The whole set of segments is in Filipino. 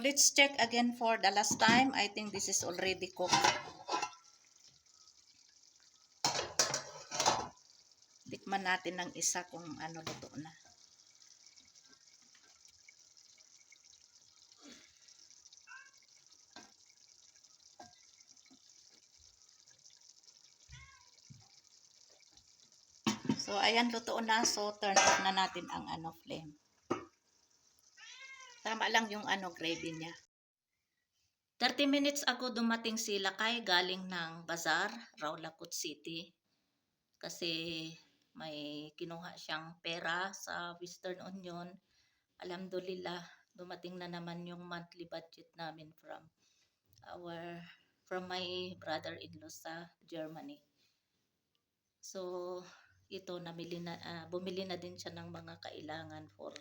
let's check again for the last time. I think this is already cooked. Tikman natin ng isa kung ano luto na. So, ayan, luto na. So, turn off na natin ang flame. Tama lang yung gravy niya. 30 minutes ago dumating si Lakay galing ng Bazaar, Rawlacut City. Kasi may kinuha siyang pera sa Western Union. Alhamdulillah, dumating na naman yung monthly budget namin from my brother-in-law sa Germany. So, ito bumili na din siya ng mga kailangan for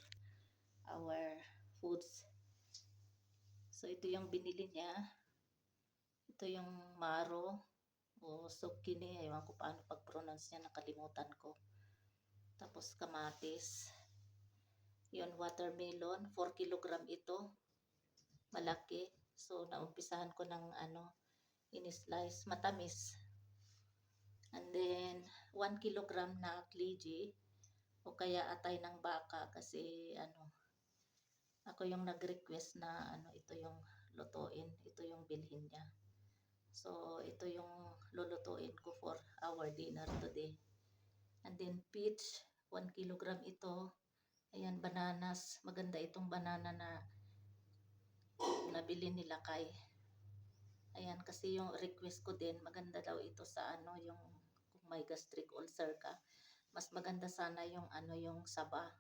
our foods. So, ito yung binili niya. Ito yung maro o zucchini. Ewan ko paano pag-pronounce niya. Nakalimutan ko. Tapos kamatis. Yun, watermelon. 4 kilogram ito. Malaki. So, naumpisahan ko ng in-slice. Matamis. And then, 1 kilogram na kliji. O kaya atay ng baka. Kasi, ako yung nag-request na ito yung lutuin. Ito yung bilhin niya. So, ito yung lulutuin ko for our dinner today. And then, peach. 1 kilogram ito. Ayan, bananas. Maganda itong banana na nabili nila kay. Ayan, kasi yung request ko din, maganda daw ito sa yung kung may gastric ulcer ka. Mas maganda sana yung yung saba.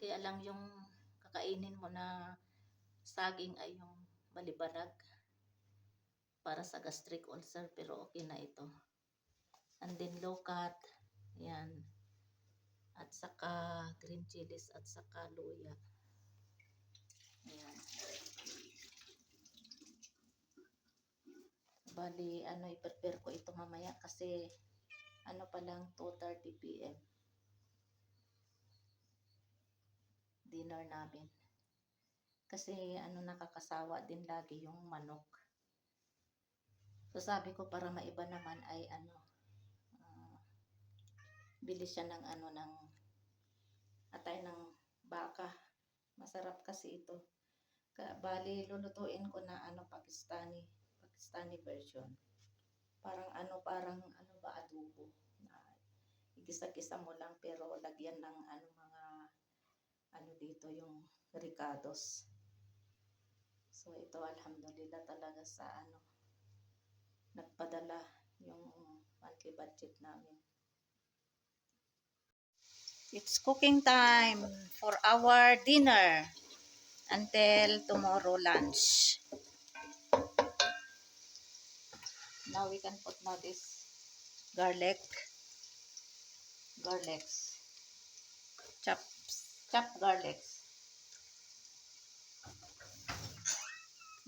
Kaya lang yung kakainin mo na saging ay yung balibanag para sa gastric ulcer, pero okay na ito. And then low cut, yan. At saka green chilies at saka luya. Ayan. Bali, i-prepare ko ito mamaya kasi pa lang 2:30 PM. Dinner namin. Kasi nakakasawa din lagi yung manok. So sabi ko para maiba naman ay bili siya ng ng atay ng baka. Masarap kasi ito. Bali lulutuin ko na Pakistani version. Parang parang adobo na igisa-gisa mo lang pero lagyan ng mga dito yung ricados. So ito alhamdulillah talaga sa nagpadala yung monthly budget namin. It's cooking time for our dinner until tomorrow lunch. Now we can put this garlics, chopped garlics.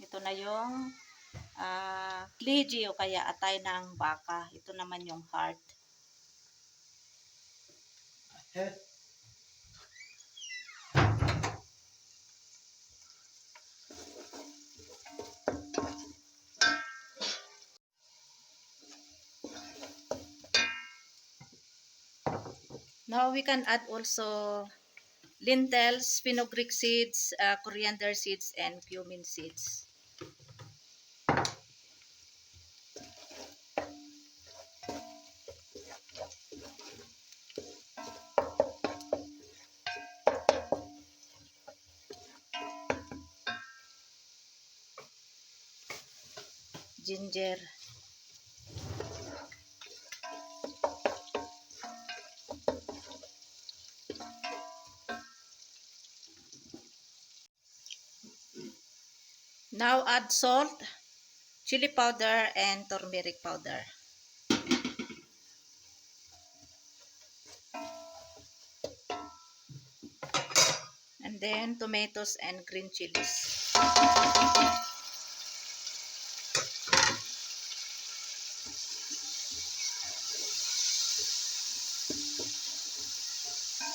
Ito na yung kliji o kaya atay ng baka. Ito naman yung heart. Now we can add also lentils, fenugreek seeds, coriander seeds, and cumin seeds. Ginger. Now add salt, chili powder, and turmeric powder. And then tomatoes and green chilies.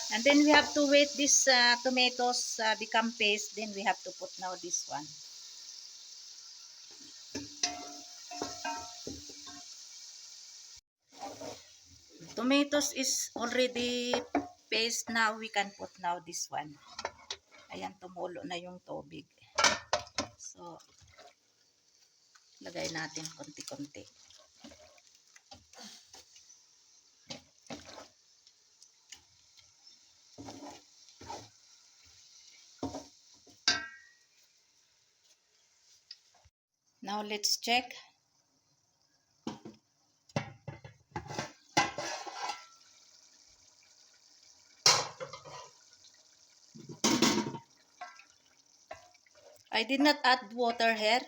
And then we have to wait this tomatoes become paste. Then we have to put now this one. Tomatoes is already paste now. We can put now this one. Ayan, tumulo na yung tubig. So, lagay natin konti-konti. Now, let's check. I did not add water here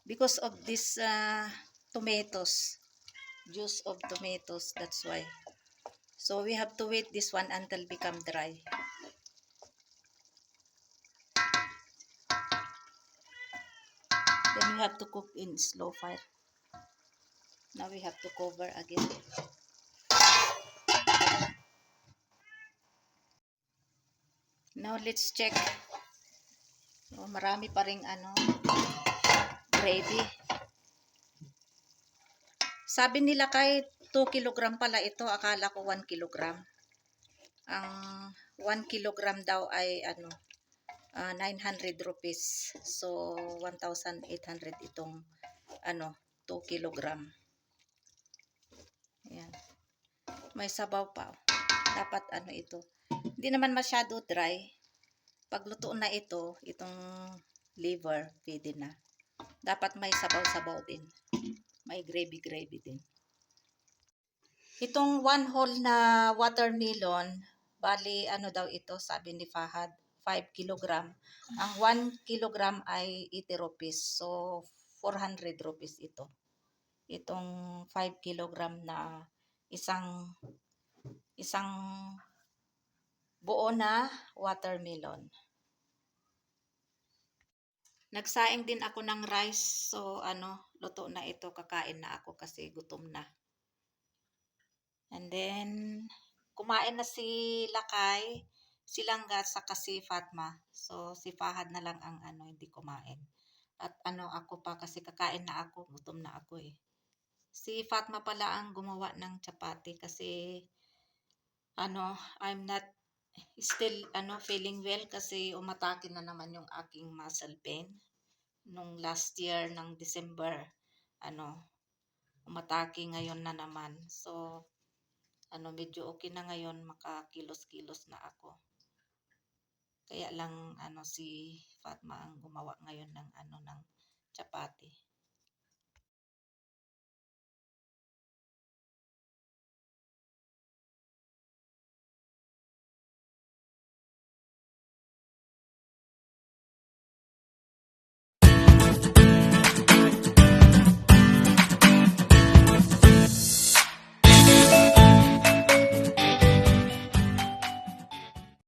because of this tomatoes. Juice of tomatoes, that's why. So, we have to wait this one until become dry. Then we have to cook in slow fire. Now we have to cover again. Now let's check. So, marami pa ring gravy. Sabi nila kahit 2 kilogram pala ito, akala ko 1 kilogram. Ang 1 kilogram daw ay 900 rupees. So 1,800 itong 2 kilogram. Ayan. May sabaw pa. Dapat ito. Hindi naman masyado dry. Pag luto na ito, itong liver, pwede na. Dapat may sabaw-sabaw din. May gravy-gravy din. Itong 1 whole na watermelon, bali daw ito, sabi ni Fahad, 5 kilogram. Ang 1 kilogram ay 80 rupees. So, 400 rupees ito. Itong 5 kilogram na isang buo na watermelon. Nagsaing din ako ng rice. So, luto na ito. Kakain na ako kasi gutom na. And then, kumain na si Lakay, si Langga, saka si Fatma. So, si Fahad na lang ang hindi kumain. At ako pa kasi kakain na ako. Gutom na ako eh. Si Fatma pala ang gumawa ng chapati kasi I'm not still feeling well kasi umatake na naman yung aking muscle pain. Nung last year ng December, umatake ngayon na naman. So, medyo okay na ngayon, makakilos-kilos na ako. Kaya lang si Fatma ang gumawa ngayon ng ng chapati.